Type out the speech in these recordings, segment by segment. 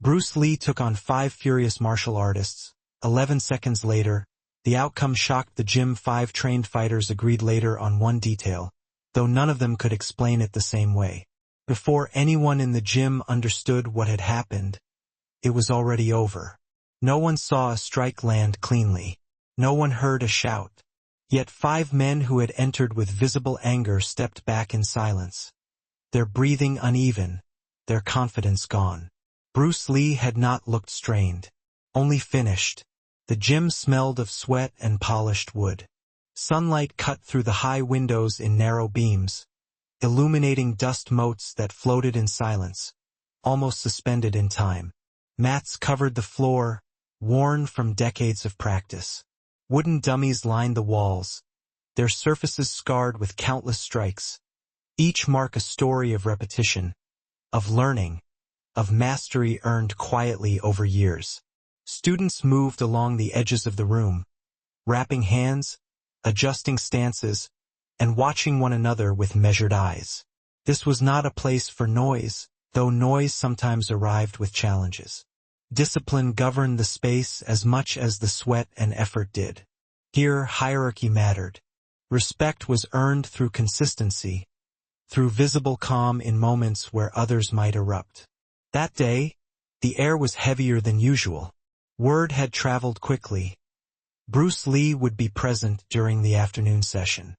Bruce Lee took on 5 furious martial artists. 11 seconds later, the outcome shocked the gym. 5 trained fighters agreed later on one detail, though none of them could explain it the same way. Before anyone in the gym understood what had happened, it was already over. No one saw a strike land cleanly. No one heard a shout. Yet 5 men who had entered with visible anger stepped back in silence. Their breathing uneven, their confidence gone. Bruce Lee had not looked strained, only finished. The gym smelled of sweat and polished wood. Sunlight cut through the high windows in narrow beams, illuminating dust motes that floated in silence, almost suspended in time. Mats covered the floor, worn from decades of practice. Wooden dummies lined the walls, their surfaces scarred with countless strikes. Each mark a story of repetition, of learning, of mastery earned quietly over years. Students moved along the edges of the room, wrapping hands, adjusting stances, and watching one another with measured eyes. This was not a place for noise, though noise sometimes arrived with challenges. Discipline governed the space as much as the sweat and effort did. Here, hierarchy mattered. Respect was earned through consistency, through visible calm in moments where others might erupt. That day, the air was heavier than usual. Word had traveled quickly. Bruce Lee would be present during the afternoon session.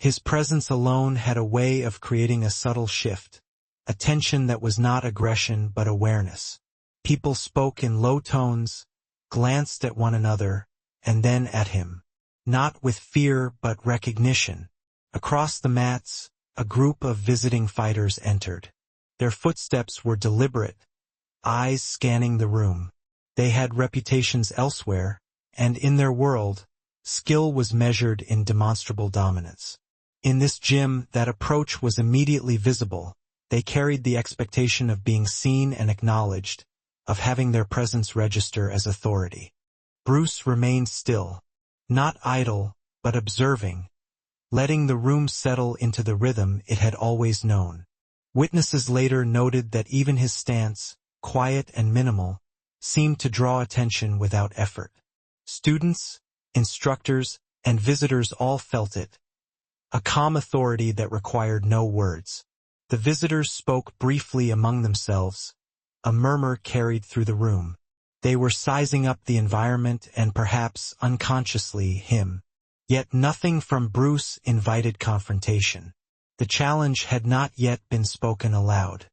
His presence alone had a way of creating a subtle shift, a tension that was not aggression but awareness. People spoke in low tones, glanced at one another, and then at him. Not with fear but recognition. Across the mats, a group of visiting fighters entered. Their footsteps were deliberate, eyes scanning the room. They had reputations elsewhere, and in their world, skill was measured in demonstrable dominance. In this gym, that approach was immediately visible. They carried the expectation of being seen and acknowledged, of having their presence register as authority. Bruce remained still, not idle, but observing, letting the room settle into the rhythm it had always known. Witnesses later noted that even his stance, quiet and minimal, seemed to draw attention without effort. Students, instructors, and visitors all felt it, a calm authority that required no words. The visitors spoke briefly among themselves. A murmur carried through the room. They were sizing up the environment and perhaps unconsciously him. Yet nothing from Bruce invited confrontation. The challenge had not yet been spoken aloud.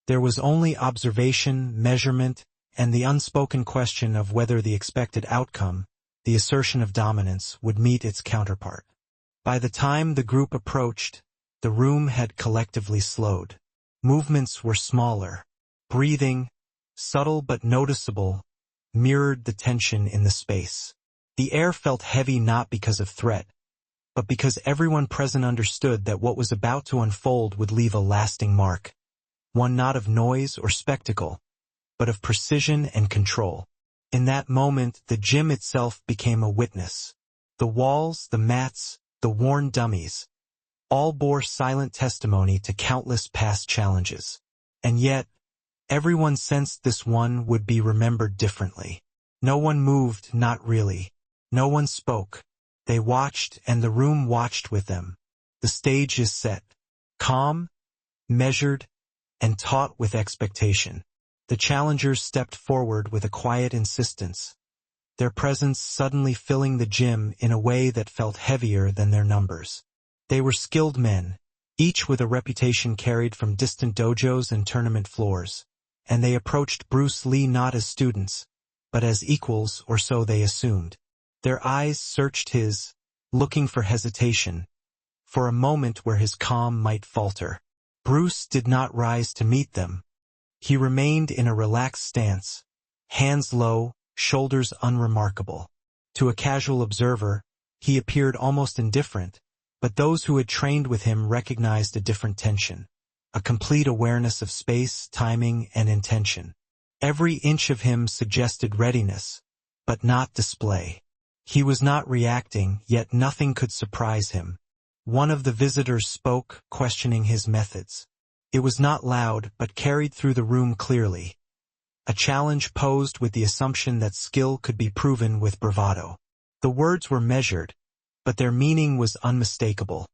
There was only observation, measurement, and the unspoken question of whether the expected outcome, the assertion of dominance, would meet its counterpart. By the time the group approached, the room had collectively slowed. Movements were smaller. Breathing, subtle but noticeable, mirrored the tension in the space. The air felt heavy not because of threat, but because everyone present understood that what was about to unfold would leave a lasting mark. One not of noise or spectacle, but of precision and control. In that moment, the gym itself became a witness. The walls, the mats, the worn dummies, all bore silent testimony to countless past challenges. And yet, everyone sensed this one would be remembered differently. No one moved, not really. No one spoke. They watched, and the room watched with them. The stage is set. Calm, measured, and taut with expectation. The challengers stepped forward with a quiet insistence, their presence suddenly filling the gym in a way that felt heavier than their numbers. They were skilled men, each with a reputation carried from distant dojos and tournament floors, and they approached Bruce Lee not as students, but as equals, or so they assumed. Their eyes searched his, looking for hesitation, for a moment where his calm might falter. Bruce did not rise to meet them. He remained in a relaxed stance, hands low, shoulders unremarkable. To a casual observer, he appeared almost indifferent, but those who had trained with him recognized a different tension, a complete awareness of space, timing, and intention. Every inch of him suggested readiness, but not display. He was not reacting, yet nothing could surprise him. One of the visitors spoke, questioning his methods. It was not loud, but carried through the room clearly. a challenge posed with the assumption that skill could be proven with bravado. The words were measured, but their meaning was unmistakable.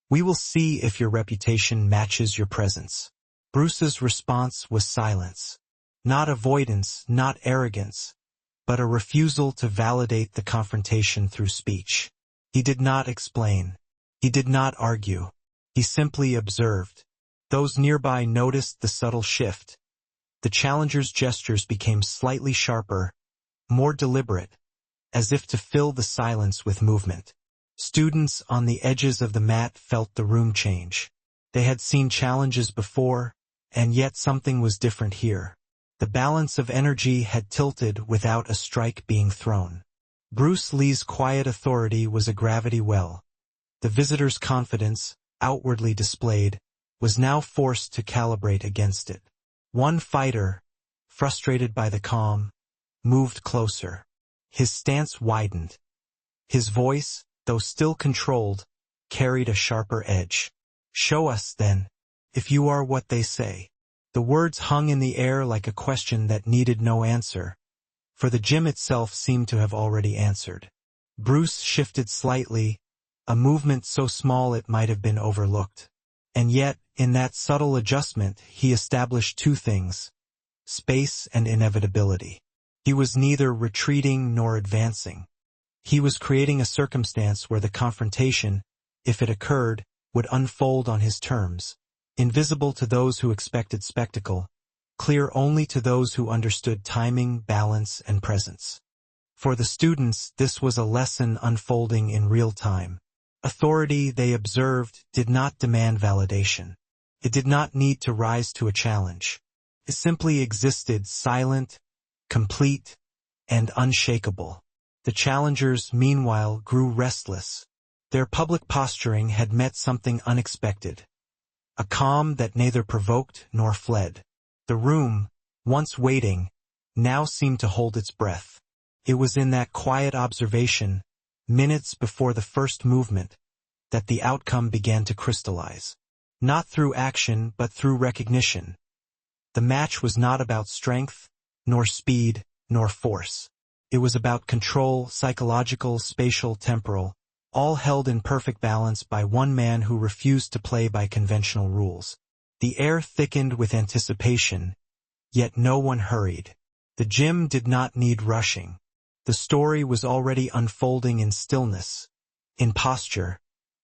"We will see if your reputation matches your presence." Bruce's response was silence. Not avoidance, not arrogance, but a refusal to validate the confrontation through speech. He did not explain. He did not argue. He simply observed. Those nearby noticed the subtle shift. The challenger's gestures became slightly sharper, more deliberate, as if to fill the silence with movement. Students on the edges of the mat felt the room change. They had seen challenges before, and yet something was different here. The balance of energy had tilted without a strike being thrown. Bruce Lee's quiet authority was a gravity well. The visitor's confidence, outwardly displayed, was now forced to calibrate against it. One fighter, frustrated by the calm, moved closer. His stance widened. His voice, though still controlled, carried a sharper edge. "Show us, then, if you are what they say." The words hung in the air like a question that needed no answer, for the gym itself seemed to have already answered. Bruce shifted slightly, a movement so small it might have been overlooked. And yet, in that subtle adjustment, he established two things: space and inevitability. He was neither retreating nor advancing. He was creating a circumstance where the confrontation, if it occurred, would unfold on his terms, invisible to those who expected spectacle, clear only to those who understood timing, balance, and presence. For the students, this was a lesson unfolding in real time. Authority, they observed, did not demand validation. It did not need to rise to a challenge. It simply existed, silent, complete, and unshakable. The challengers, meanwhile, grew restless. Their public posturing had met something unexpected. A calm that neither provoked nor fled. The room, once waiting, now seemed to hold its breath. It was in that quiet observation, minutes before the first movement, that the outcome began to crystallize. Not through action, but through recognition. The match was not about strength, nor speed, nor force. It was about control, psychological, spatial, temporal, all held in perfect balance by one man who refused to play by conventional rules. The air thickened with anticipation, yet no one hurried. The gym did not need rushing. The story was already unfolding in stillness, in posture,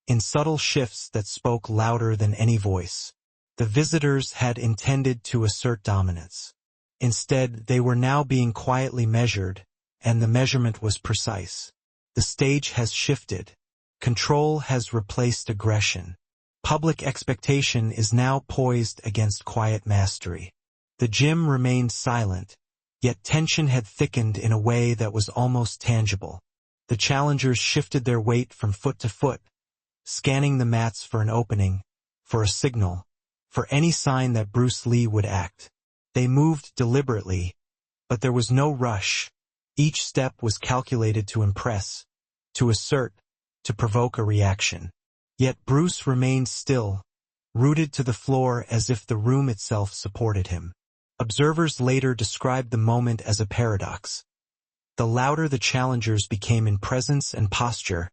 in subtle shifts that spoke louder than any voice. The visitors had intended to assert dominance. Instead, they were now being quietly measured, and the measurement was precise. The stage has shifted. Control has replaced aggression. Public expectation is now poised against quiet mastery. The gym remained silent, yet tension had thickened in a way that was almost tangible. The challengers shifted their weight from foot to foot, scanning the mats for an opening, for a signal, for any sign that Bruce Lee would act. They moved deliberately, but there was no rush. Each step was calculated to impress, to assert, to provoke a reaction. Yet Bruce remained still, rooted to the floor as if the room itself supported him. Observers later described the moment as a paradox. The louder the challengers became in presence and posture,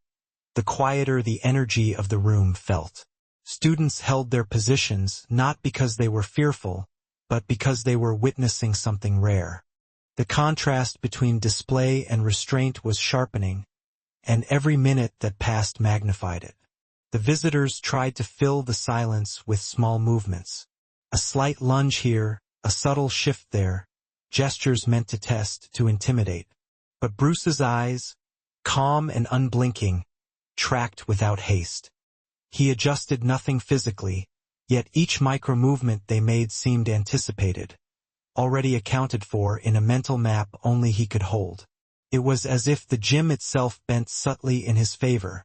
the quieter the energy of the room felt. Students held their positions not because they were fearful, but because they were witnessing something rare. The contrast between display and restraint was sharpening, and every minute that passed magnified it. The visitors tried to fill the silence with small movements. A slight lunge here, a subtle shift there, gestures meant to test, to intimidate. But Bruce's eyes, calm and unblinking, tracked without haste. He adjusted nothing physically, yet each micro-movement they made seemed anticipated, already accounted for in a mental map only he could hold. It was as if the gym itself bent subtly in his favor,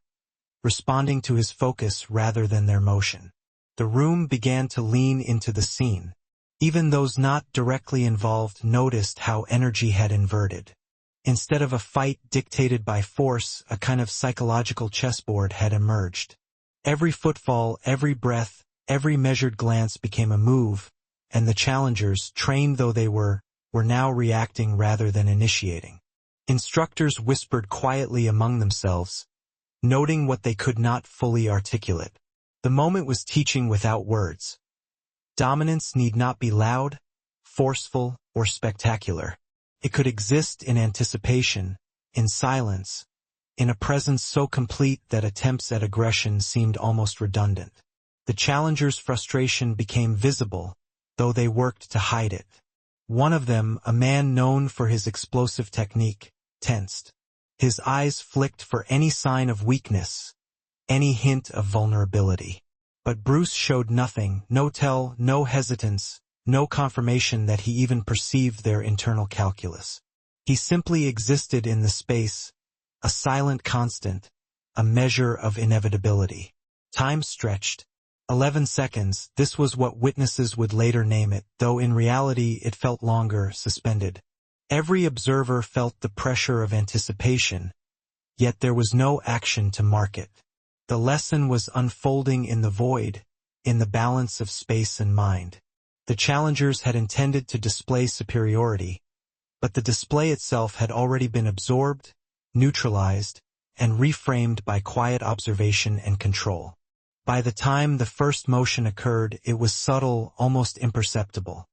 responding to his focus rather than their motion. The room began to lean into the scene. Even those not directly involved noticed how energy had inverted. Instead of a fight dictated by force, a kind of psychological chessboard had emerged. Every footfall, every breath, every measured glance became a move, and the challengers, trained though they were, were now reacting rather than initiating. Instructors whispered quietly among themselves, noting what they could not fully articulate. The moment was teaching without words. Dominance need not be loud, forceful, or spectacular. It could exist in anticipation, in silence, in a presence so complete that attempts at aggression seemed almost redundant. The challengers' frustration became visible, though they worked to hide it. One of them, a man known for his explosive technique, tensed. His eyes flicked for any sign of weakness, any hint of vulnerability. But Bruce showed nothing, no tell, no hesitance, no confirmation that he even perceived their internal calculus. He simply existed in the space, a silent constant, a measure of inevitability. Time stretched. 11 seconds, this was what witnesses would later name it, though in reality it felt longer, suspended. Every observer felt the pressure of anticipation, yet there was no action to mark it. The lesson was unfolding in the void, in the balance of space and mind. The challengers had intended to display superiority, but the display itself had already been absorbed, neutralized, and reframed by quiet observation and control. By the time the first motion occurred, it was subtle, almost imperceptible.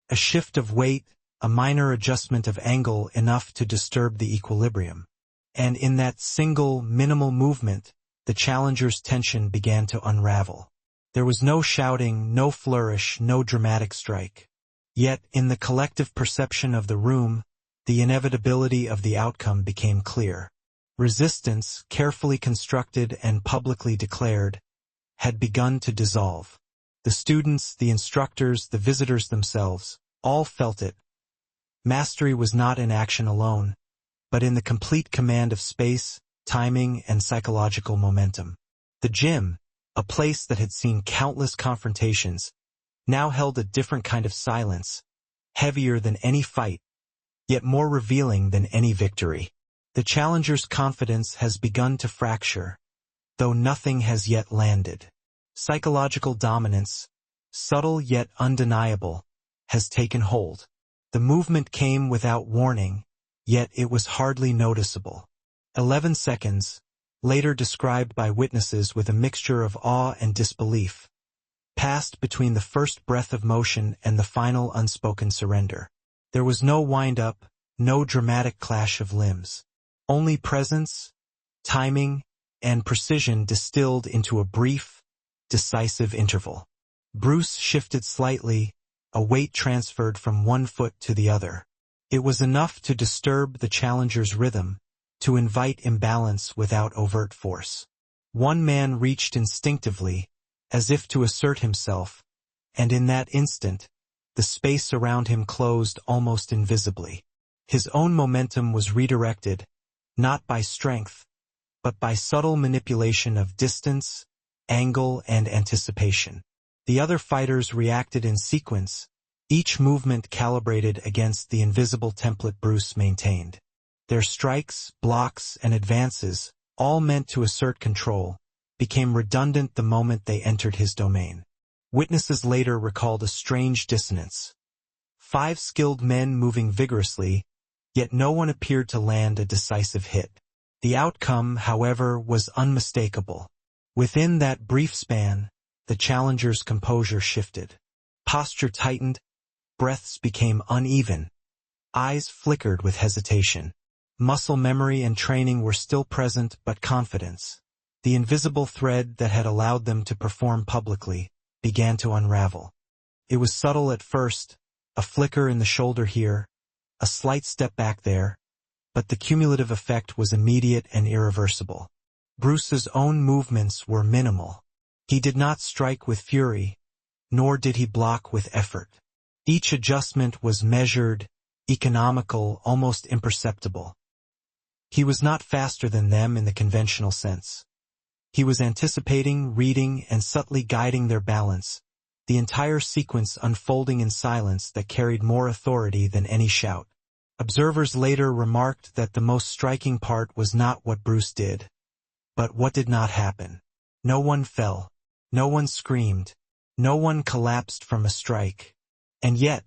A shift of weight, a minor adjustment of angle enough to disturb the equilibrium. And in that single, minimal movement, the challenger's tension began to unravel. There was no shouting, no flourish, no dramatic strike. Yet, in the collective perception of the room, the inevitability of the outcome became clear. Resistance, carefully constructed and publicly declared, had begun to dissolve. The students, the instructors, the visitors themselves, all felt it. Mastery was not in action alone, but in the complete command of space, timing, and psychological momentum. The gym, a place that had seen countless confrontations, now held a different kind of silence, heavier than any fight, yet more revealing than any victory. The challenger's confidence has begun to fracture, though nothing has yet landed. Psychological dominance, subtle yet undeniable, has taken hold. The movement came without warning, yet it was hardly noticeable. 11 seconds, later described by witnesses with a mixture of awe and disbelief, passed between the first breath of motion and the final unspoken surrender. There was no wind-up, no dramatic clash of limbs. Only presence, timing, and precision distilled into a brief, decisive interval. Bruce shifted slightly, a weight transferred from one foot to the other. It was enough to disturb the challenger's rhythm, to invite imbalance without overt force. One man reached instinctively, as if to assert himself, and in that instant, the space around him closed almost invisibly. His own momentum was redirected, not by strength, but by subtle manipulation of distance, angle, and anticipation. The other fighters reacted in sequence, each movement calibrated against the invisible template Bruce maintained. Their strikes, blocks, and advances, all meant to assert control, became redundant the moment they entered his domain. Witnesses later recalled a strange dissonance. 5 skilled men moving vigorously, yet no one appeared to land a decisive hit. The outcome, however, was unmistakable. Within that brief span, the challenger's composure shifted. Posture tightened, breaths became uneven, eyes flickered with hesitation. Muscle memory and training were still present, but confidence, the invisible thread that had allowed them to perform publicly, began to unravel. It was subtle at first, a flicker in the shoulder here, a slight step back there, but the cumulative effect was immediate and irreversible. Bruce's own movements were minimal. He did not strike with fury, nor did he block with effort. Each adjustment was measured, economical, almost imperceptible. He was not faster than them in the conventional sense. He was anticipating, reading, and subtly guiding their balance, the entire sequence unfolding in silence that carried more authority than any shout. Observers later remarked that the most striking part was not what Bruce did, but what did not happen. No one fell, no one screamed, no one collapsed from a strike. And yet,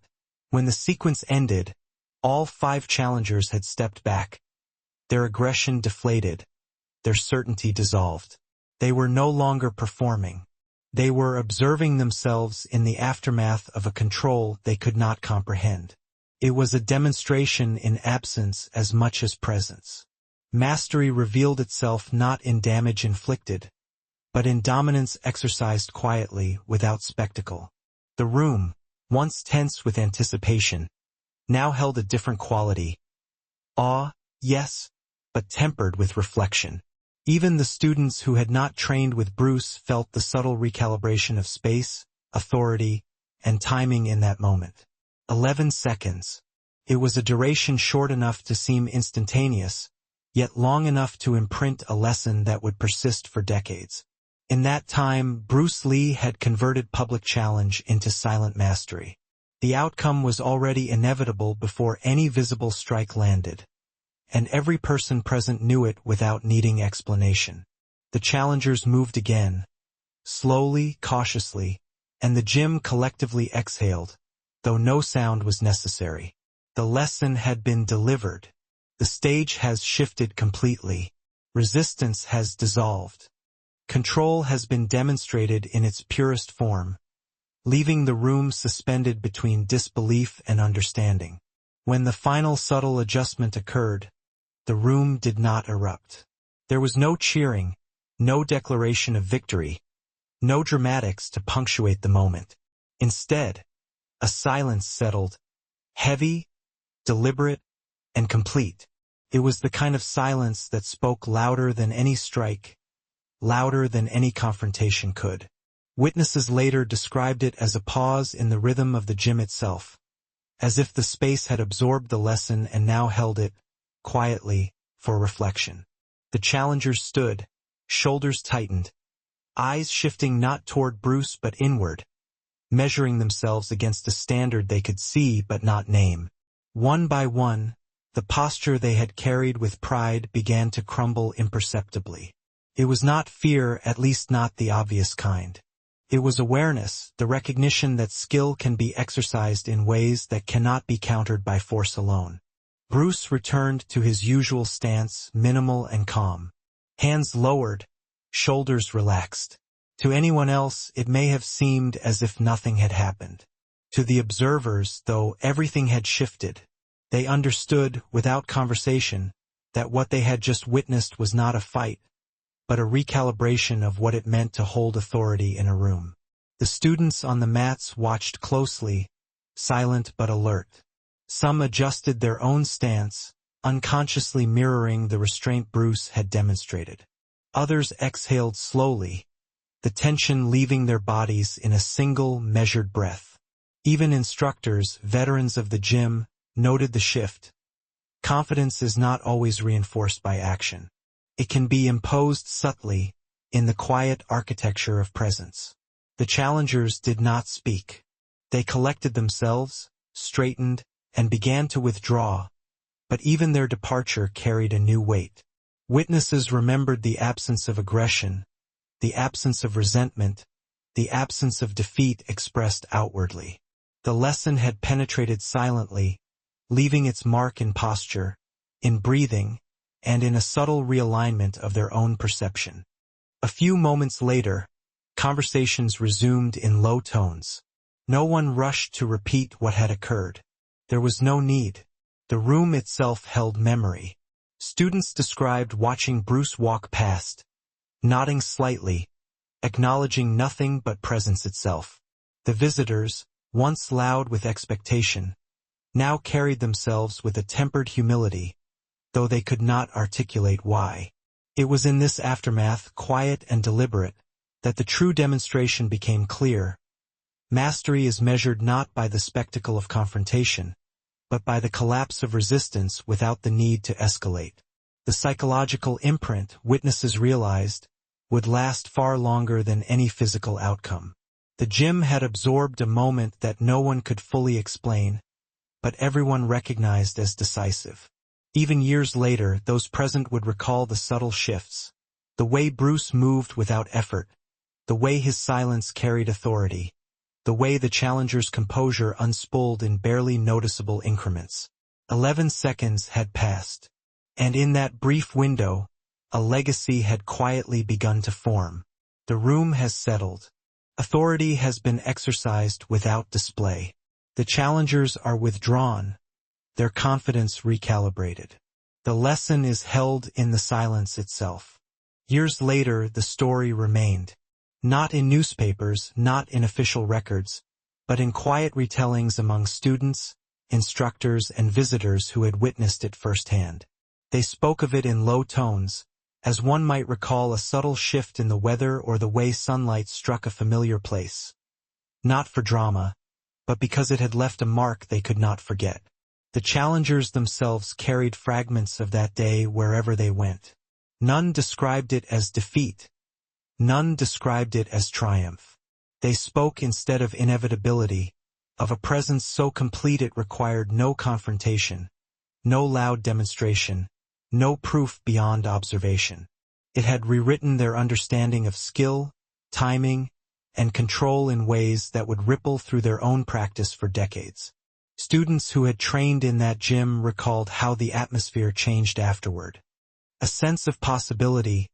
when the sequence ended, All 5 challengers had stepped back. Their aggression deflated, their certainty dissolved. They were no longer performing. They were observing themselves in the aftermath of a control they could not comprehend. It was a demonstration in absence as much as presence. Mastery revealed itself not in damage inflicted, but in dominance exercised quietly without spectacle. The room, once tense with anticipation, now held a different quality. Awe, yes, but tempered with reflection. Even the students who had not trained with Bruce felt the subtle recalibration of space, authority, and timing in that moment. 11 seconds. It was a duration short enough to seem instantaneous, yet long enough to imprint a lesson that would persist for decades. In that time, Bruce Lee had converted public challenge into silent mastery. The outcome was already inevitable before any visible strike landed, and every person present knew it without needing explanation. The challengers moved again, slowly, cautiously, and the gym collectively exhaled, though no sound was necessary. The lesson had been delivered. The stage has shifted completely. Resistance has dissolved. Control has been demonstrated in its purest form, leaving the room suspended between disbelief and understanding. When the final subtle adjustment occurred, the room did not erupt. There was no cheering, no declaration of victory, no dramatics to punctuate the moment. Instead, a silence settled, heavy, deliberate, and complete. It was the kind of silence that spoke louder than any strike, louder than any confrontation could. Witnesses later described it as a pause in the rhythm of the gym itself, as if the space had absorbed the lesson and now held it, quietly, for reflection. The challengers stood, shoulders tightened, eyes shifting not toward Bruce but inward, measuring themselves against a standard they could see but not name. One by one, the posture they had carried with pride began to crumble imperceptibly. It was not fear, at least not the obvious kind. It was awareness, the recognition that skill can be exercised in ways that cannot be countered by force alone. Bruce returned to his usual stance, minimal and calm. Hands lowered, shoulders relaxed. To anyone else, it may have seemed as if nothing had happened. To the observers, though, everything had shifted. They understood, without conversation, that what they had just witnessed was not a fight, but a recalibration of what it meant to hold authority in a room. The students on the mats watched closely, silent but alert. Some adjusted their own stance, unconsciously mirroring the restraint Bruce had demonstrated. Others exhaled slowly, the tension leaving their bodies in a single, measured breath. Even instructors, veterans of the gym, noted the shift. Confidence is not always reinforced by action. It can be imposed subtly, in the quiet architecture of presence. The challengers did not speak. They collected themselves, straightened, and began to withdraw, but even their departure carried a new weight. Witnesses remembered the absence of aggression, the absence of resentment, the absence of defeat expressed outwardly. The lesson had penetrated silently, leaving its mark in posture, in breathing, and in a subtle realignment of their own perception. A few moments later, conversations resumed in low tones. No one rushed to repeat what had occurred. There was no need. The room itself held memory. Students described watching Bruce walk past, nodding slightly, acknowledging nothing but presence itself. The visitors, once loud with expectation, now carried themselves with a tempered humility, though they could not articulate why. It was in this aftermath, quiet and deliberate, that the true demonstration became clear. Mastery is measured not by the spectacle of confrontation, but by the collapse of resistance without the need to escalate. The psychological imprint, witnesses realized, would last far longer than any physical outcome. The gym had absorbed a moment that no one could fully explain, but everyone recognized as decisive. Even years later, those present would recall the subtle shifts, the way Bruce moved without effort, the way his silence carried authority, the way the challenger's composure unspooled in barely noticeable increments. 11 seconds had passed. And in that brief window, a legacy had quietly begun to form. The room has settled. Authority has been exercised without display. The challengers are withdrawn, their confidence recalibrated. The lesson is held in the silence itself. Years later, the story remained. Not in newspapers, not in official records, but in quiet retellings among students, instructors, and visitors who had witnessed it firsthand. They spoke of it in low tones, as one might recall a subtle shift in the weather or the way sunlight struck a familiar place. Not for drama, but because it had left a mark they could not forget. The challengers themselves carried fragments of that day wherever they went. None described it as defeat. None described it as triumph. They spoke instead of inevitability, of a presence so complete it required no confrontation, no loud demonstration, no proof beyond observation. It had rewritten their understanding of skill, timing, and control in ways that would ripple through their own practice for decades. Students who had trained in that gym recalled how the atmosphere changed afterward. A sense of possibility,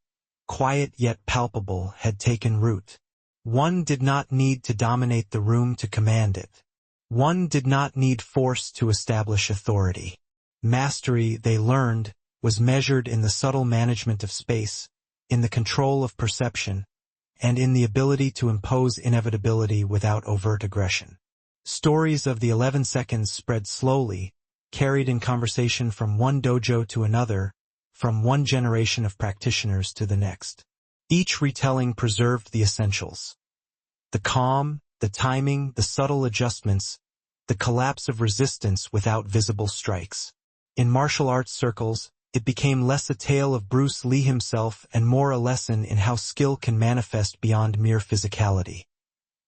quiet yet palpable, had taken root. One did not need to dominate the room to command it. One did not need force to establish authority. Mastery, they learned, was measured in the subtle management of space, in the control of perception, and in the ability to impose inevitability without overt aggression. Stories of the 11 seconds spread slowly, carried in conversation from one dojo to another, from one generation of practitioners to the next. Each retelling preserved the essentials. The calm, the timing, the subtle adjustments, the collapse of resistance without visible strikes. In martial arts circles, it became less a tale of Bruce Lee himself and more a lesson in how skill can manifest beyond mere physicality.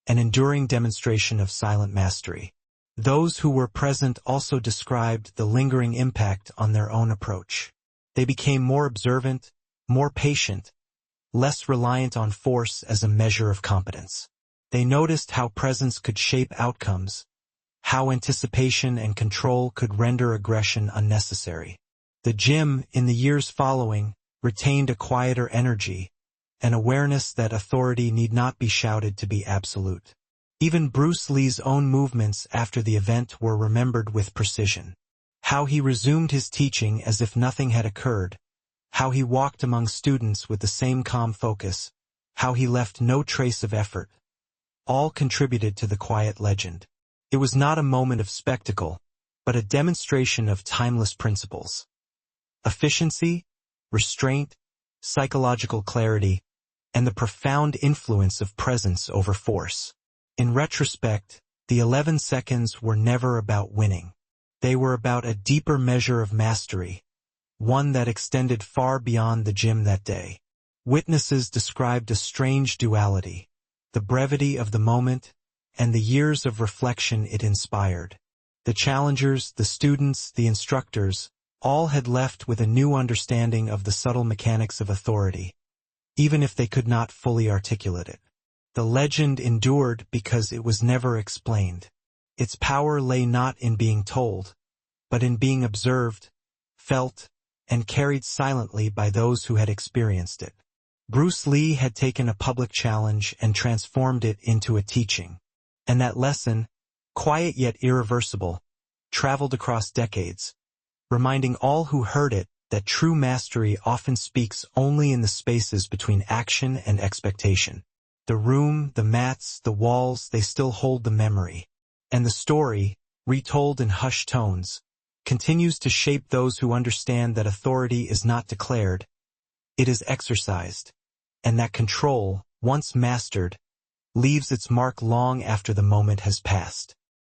An enduring demonstration of silent mastery. Those who were present also described the lingering impact on their own approach. They became more observant, more patient, less reliant on force as a measure of competence. They noticed how presence could shape outcomes, how anticipation and control could render aggression unnecessary. The gym, in the years following, retained a quieter energy, an awareness that authority need not be shouted to be absolute. Even Bruce Lee's own movements after the event were remembered with precision. How he resumed his teaching as if nothing had occurred, how he walked among students with the same calm focus, how he left no trace of effort. All contributed to the quiet legend. It was not a moment of spectacle, but a demonstration of timeless principles. Efficiency, restraint, psychological clarity, and the profound influence of presence over force. In retrospect, the 11 seconds were never about winning. They were about a deeper measure of mastery, one that extended far beyond the gym that day. Witnesses described a strange duality, the brevity of the moment, and the years of reflection it inspired. The challengers, the students, the instructors, all had left with a new understanding of the subtle mechanics of authority, even if they could not fully articulate it. The legend endured because it was never explained. Its power lay not in being told, but in being observed, felt, and carried silently by those who had experienced it. Bruce Lee had taken a public challenge and transformed it into a teaching. And that lesson, quiet yet irreversible, traveled across decades, reminding all who heard it that true mastery often speaks only in the spaces between action and expectation. The room, the mats, the walls, they still hold the memory. And the story, retold in hushed tones, continues to shape those who understand that authority is not declared, it is exercised, and that control, once mastered, leaves its mark long after the moment has passed.